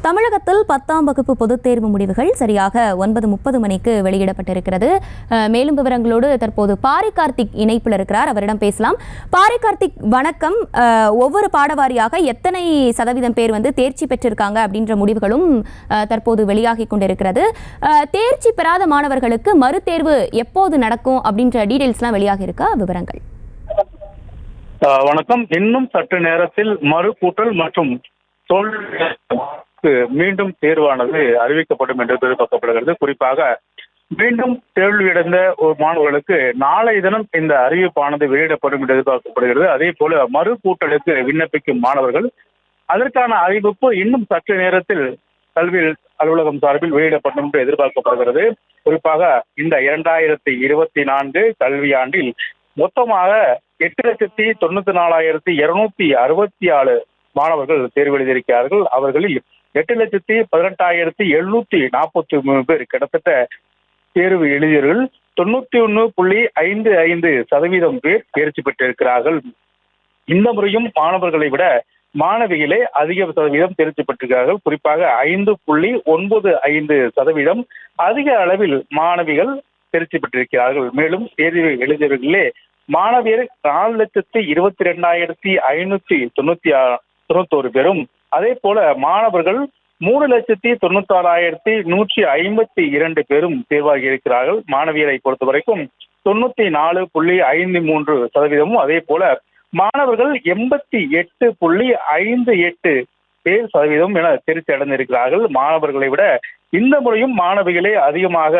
தமிழகத்தில் 10ஆம் வகுப்பு பொதுத் தேர்வு முடிவுகள் சரியாக 9:30 மணிக்கு வெளியிடப்பட்டிருக்கிறது. மேலும் விவரங்களோடு தற்போது பாரி கார்த்திக் இணைப்பில் இருக்கிறார். அவரிடம் பேசலாம். பாரி கார்த்திக், வணக்கம். ஒவ்வொரு பாடவாரியாக எத்தனை சதவீதம் பேர் தேர்ச்சி பெற்றிருக்காங்க அப்படின்ற முடிவுகளும் தற்போது வெளியாகி கொண்டிருக்கிறது. தேர்ச்சி பெறாத மாணவர்களுக்கு மறுதேர்வு எப்போது நடக்கும் அப்படின்ற டீடைல்ஸ்லாம் வெளியாகி இருக்கா? விவரங்கள். வணக்கம். இன்னும் சற்று நேரத்தில் மறு கூட்டல் மற்றும் மீண்டும் தேர்வானது அறிவிக்கப்படும் என்று எதிர்பார்க்கப்படுகிறது. குறிப்பாக மீண்டும் தேர்விழந்த மாணவர்களுக்கு நாளைய தினம் இந்த அறிவிப்பானது வெளியிடப்படும் என்று எதிர்பார்க்கப்படுகிறது. அதே போல மறு கூட்டலுக்கு விண்ணப்பிக்கும் மாணவர்கள் அதற்கான அறிவிப்பு இன்னும் சற்று நேரத்தில் கல்வி அலுவலகம் சார்பில் வெளியிடப்படும் என்று எதிர்பார்க்கப்படுகிறது. குறிப்பாக இந்த 2024 கல்வியாண்டில் மொத்தமாக 8,94,266 மாணவர்கள் தேர்வு எழுதியிருக்கிறார்கள். அவர்களில் 8,18,743 பேர் கிட்டத்தட்ட தேர்வு எழுதியவர்கள் 91.55% பேர் தேர்ச்சி பெற்றிருக்கிறார்கள். இந்த முறையும் மாணவர்களை விட மாணவிகளே அதிக சதவீதம் தேர்ச்சி பெற்றிருக்கிறார்கள். குறிப்பாக 5.95% அதிக அளவில் மாணவிகள் தேர்ச்சி பெற்றிருக்கிறார்கள். மேலும் தேர்வு எழுதியவர்களே மாணவியர் 4,22,591 பேரும், அதே போல மாணவர்கள் 3,96,152 பேரும் தேர்வாகி இருக்கிறார்கள். மாணவியரை பொறுத்த வரைக்கும் 94.53%, அதே போல மாணவர்கள் 88.58% என தேர்ச்சி அடைந்திருக்கிறார்கள். மாணவர்களை விட இந்த முறையும் மாணவிகளே அதிகமாக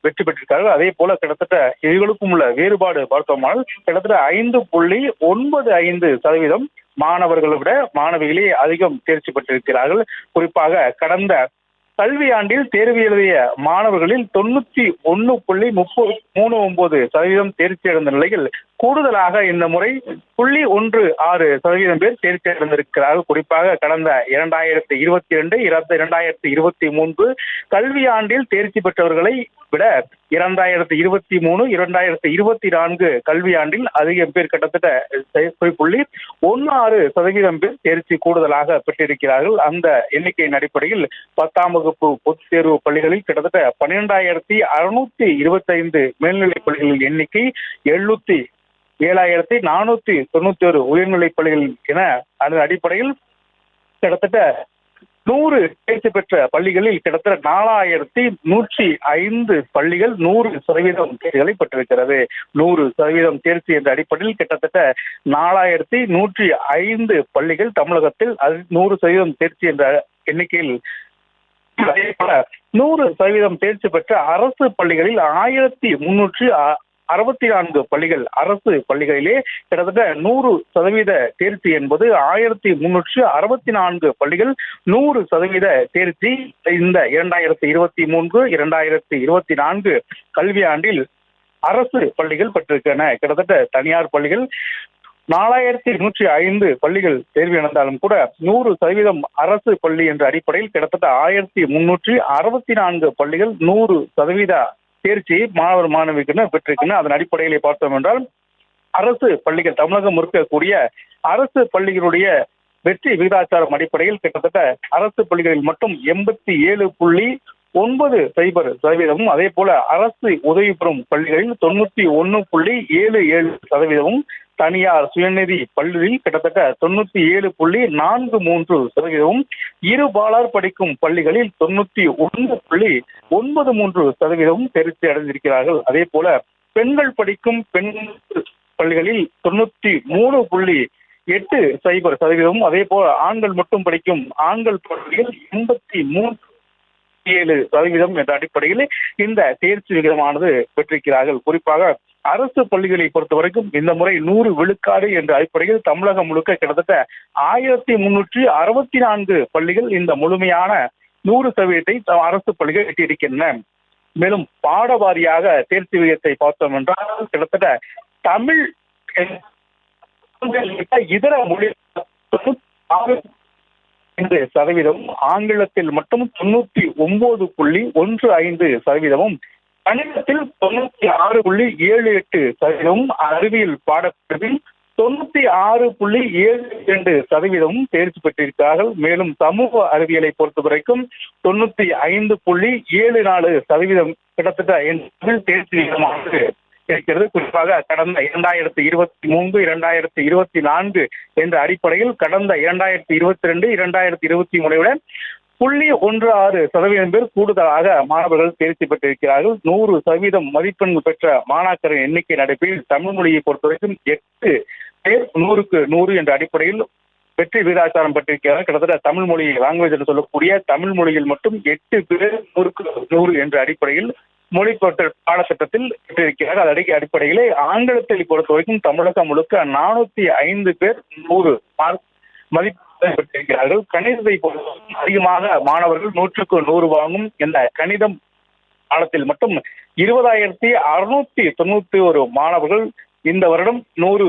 வெற்றி பெற்றிருக்கார்கள். அதே போல கிட்டத்தட்ட இவர்களுக்கும் உள்ள வேறுபாடு பார்த்தோமானால் கிட்டத்தட்ட 5.95% மாணவர்களை விட மாணவிகளே அதிகம் தேர்ச்சி பெற்றிருக்கிறார்கள். குறிப்பாக கடந்த கல்வியாண்டில் தேர்வு எழுதிய மாணவர்களில் 91.39% தேர்ச்சி அடைந்த நிலையில் கூடுதலாக இந்த முறை 0.16% பேர் தேர்ச்சி அடைந்திருக்கிறார்கள். குறிப்பாக கடந்த 2022, 2023 கல்வியாண்டில் தேர்ச்சி பெற்றவர்களை விட 2023, 2024 கல்வியாண்டில் அதிகம் பேர் கிட்டத்தட்ட 0.16% பேர் தேர்ச்சி கூடுதலாக பெற்றிருக்கிறார்கள். அந்த எண்ணிக்கையின் அடிப்படையில் 10ஆம் வகுப்பு பொதுத் தேர்வு பள்ளிகளில் கிட்டத்தட்ட 12,625 மேல்நிலைப் பள்ளிகளின் எண்ணிக்கை, 7,491 உயர்நிலைப் பள்ளிகள் என அதன் அடிப்படையில் கிட்டத்தட்ட 100 தேர்ச்சி பெற்ற பள்ளிகளில் கிட்டத்தட்ட 4,105 பள்ளிகள் 100% தேர்ச்சிகளை பெற்றிருக்கிறது. 100% தேர்ச்சி என்ற அடிப்படையில் கிட்டத்தட்ட 4,105 பள்ளிகள் தமிழகத்தில் 100% தேர்ச்சி என்ற எண்ணிக்கையில், அதே போல 100% தேர்ச்சி பெற்ற அரசு பள்ளிகளில் 1,364 பள்ளிகள், அரசு பள்ளிகளிலே கிட்டத்தட்ட 100% தேர்ச்சி என்பது 1,364 பள்ளிகள் 100% தேர்ச்சி இந்த 2023, 2024 கல்வியாண்டில் அரசு பள்ளிகள் பெற்றிருக்கின்றன. கிட்டத்தட்ட தனியார் பள்ளிகள் 4,105 பள்ளிகள் தேர்வு நடந்தாலும் கூட 100% அரசு பள்ளி என்ற அடிப்படையில் கிட்டத்தட்ட 1,364 பள்ளிகள் 100% தேர்ச்சி மாணவர் மாணவிக்கு பெற்றிருக்கின்றன. அதன் அடிப்படையிலே பார்த்தோம் என்றால் அரசு பள்ளிகள் தமிழகம் இருக்கக்கூடிய அரசு பள்ளிகளுடைய வெற்றி விகிதாச்சாரம் அடிப்படையில் கிட்டத்தட்ட அரசு பள்ளிகளில் மட்டும் 87.90%, அதே போல அரசு உதவி பெறும் பள்ளிகளில் 91.77%, தனியார் சுயநிதி பள்ளியில் கிட்டத்தட்ட 97.43%, இருபாலார் படிக்கும் பள்ளிகளில் 91.93% தேர்ச்சி அடைந்திருக்கிறார்கள். அதே போல பெண்கள் படிக்கும் பெண் பள்ளிகளில் 93.80%, அதே போல ஆண்கள் மட்டும் படிக்கும் ஆண்கள் பள்ளியில் 83.7% என்ற அடிப்படையில் இந்த தேர்ச்சி விகிதமானது பெற்றிருக்கிறார்கள். குறிப்பாக அரசு பள்ளிகளை பொறுத்த வரைக்கும் இந்த முறை 100 விழுக்காடு என்ற அடிப்படையில் தமிழகம் முழுக்க கிட்டத்தட்ட 1,364 பள்ளிகள் இந்த முழுமையான 100% அரசு பள்ளிகள் எட்டியிருக்கின்றன. மேலும் பாடவாரியாக தேர்ச்சி விகிதத்தை பார்த்தோம் என்றால் கிட்டத்தட்ட தமிழ் இதர மொழி 96%, ஆங்கிலத்தில் மட்டும் 99.15%, கணிதத்தில் 96.78%, அறிவியல் பாடப்பிரிவில் 96.72% தேர்ச்சி பெற்றிருக்கிறார்கள். மேலும் சமூக அறிவியலை பொறுத்தவரைக்கும் 95.74% கிட்டத்தட்ட தேர்ச்சி விகிதமானது இருக்கிறது. குறிப்பாக கடந்த 2023, 2024 என்ற அடிப்படையில் கடந்த 2022, 2023 விட 0.16% பேர் கூடுதலாக மாணவர்கள் தேர்ச்சி பெற்றிருக்கிறார்கள். 100% மதிப்பெண்கள் பெற்ற மாணாக்கரின் எண்ணிக்கை அடிப்படையில் தமிழ் மொழியை பொறுத்தவரைக்கும் 8 பேர் 100க்கு 100 என்ற அடிப்படையில் வெற்றி விகிதாச்சாரம் பெற்றிருக்கிறார்கள். கிட்டத்தட்ட தமிழ் மொழி லாங்குவேஜ் என்று சொல்லக்கூடிய தமிழ் மொழியில் மட்டும் 8 பேர் 100க்கு 100 என்ற அடிப்படையில் மொழி பாடத்திட்டத்தில் பெற்றிருக்கிறார்கள். அதற்கு அடிப்படையிலே ஆங்கிலத்தை பொறுத்த வரைக்கும் தமிழகம் முழுக்க 405 பேர் 100 மதிப்பெண் பெற்றிருக்கிறார்கள். கணிதத்தை பொறுத்தவரைக்கும் அதிகமாக மாணவர்கள் 100க்கு 100 வாங்கும் இந்த கணிதம் பாடத்தில் மட்டும் 20,691 மாணவர்கள் இந்த வருடம் 100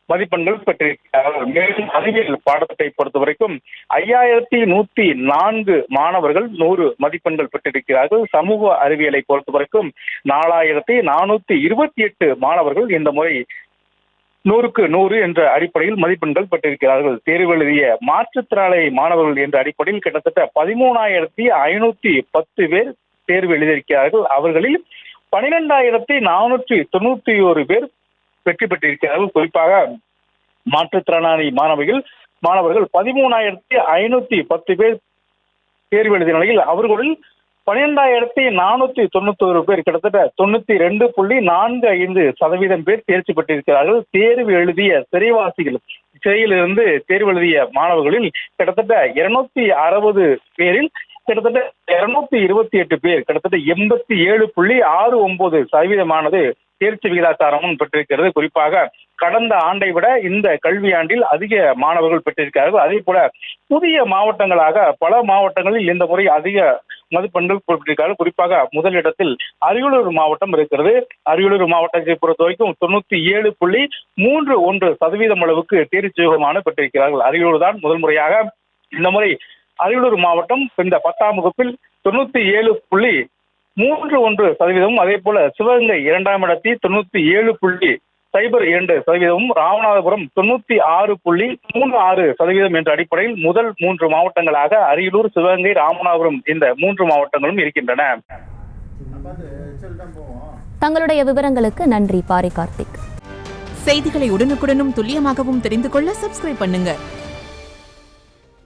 மதிப்பெண்கள் பெற்றிருக்கிறார்கள். மேலும் அறிவியல் பாடத்தை பொறுத்த வரைக்கும் 5,104 மாணவர்கள் 100 மதிப்பெண்கள் பெற்றிருக்கிறார்கள். சமூக அறிவியலை பொறுத்த வரைக்கும் 4,428 மாணவர்கள் இந்த முறை 100க்கு 100 என்ற அடிப்படையில் மதிப்பெண்கள் பெற்றிருக்கிறார்கள். தேர்வு எழுதிய மாற்றுத்திறனாளி மாணவர்கள் என்ற அடிப்படையில் கிட்டத்தட்ட 13,510 பேர் தேர்வு எழுதியிருக்கிறார்கள். அவர்களில் 12,491 பேர் வெற்றி பெற்றிருக்கிறார்கள். குறிப்பாக மாற்றுத்திறனாளி மாணவர்கள் 13,510 பேர் தேர்வு எழுதிய நிலையில் அவர்களில் 12,491 பேர் கிட்டத்தட்ட 92.45% பேர் தேர்ச்சி பெற்றிருக்கிறார்கள். தேர்வு எழுதிய சிறையிலிருந்து தேர்வு எழுதிய மாணவர்களில் கிட்டத்தட்ட 260 பேரில் கிட்டத்தட்ட 228 பேர் கிட்டத்தட்ட 87.69% தேர்ச்சி விகிதாச்சாரமும் பெற்றிருக்கிறது. குறிப்பாக கடந்த ஆண்டை விட இந்த கல்வியாண்டில் அதிக மாணவர்கள் பெற்றிருக்கிறார்கள். அதே போல புதிய மாவட்டங்களாக பல மாவட்டங்களில் இந்த முறை அதிக மதிப்பெண்கள் பெற்றிருக்கிறார்கள். குறிப்பாக முதலிடத்தில் அரியலூர் மாவட்டம் இருக்கிறது. அரியலூர் மாவட்டத்தை பொறுத்த வரைக்கும் 97.31% அளவுக்கு தேர்ச்சி விகிதமான பெற்றிருக்கிறார்கள். அரியலூர் தான் முதல் முறையாக இந்த முறை அரியலூர் மாவட்டம் இந்த 10ஆம் வகுப்பில் 97.31%, அதே போல சிவகங்கை 2ஆம் இடத்தில் 97.02%, ராமநாதபுரம் 96.36% என்ற அடிப்படையில் முதல் 3 மாவட்டங்களாக அரியலூர், சிவகங்கை, ராமநாதபுரம் இந்த 3 மாவட்டங்களும் இருக்கின்றன. தங்களுடைய விவரங்களுக்கு நன்றி பாரி கார்த்திக். செய்திகளை உடனுக்குடனும் துல்லியமாகவும் தெரிந்து கொள்ள சப்ஸ்கிரைப் பண்ணுங்க.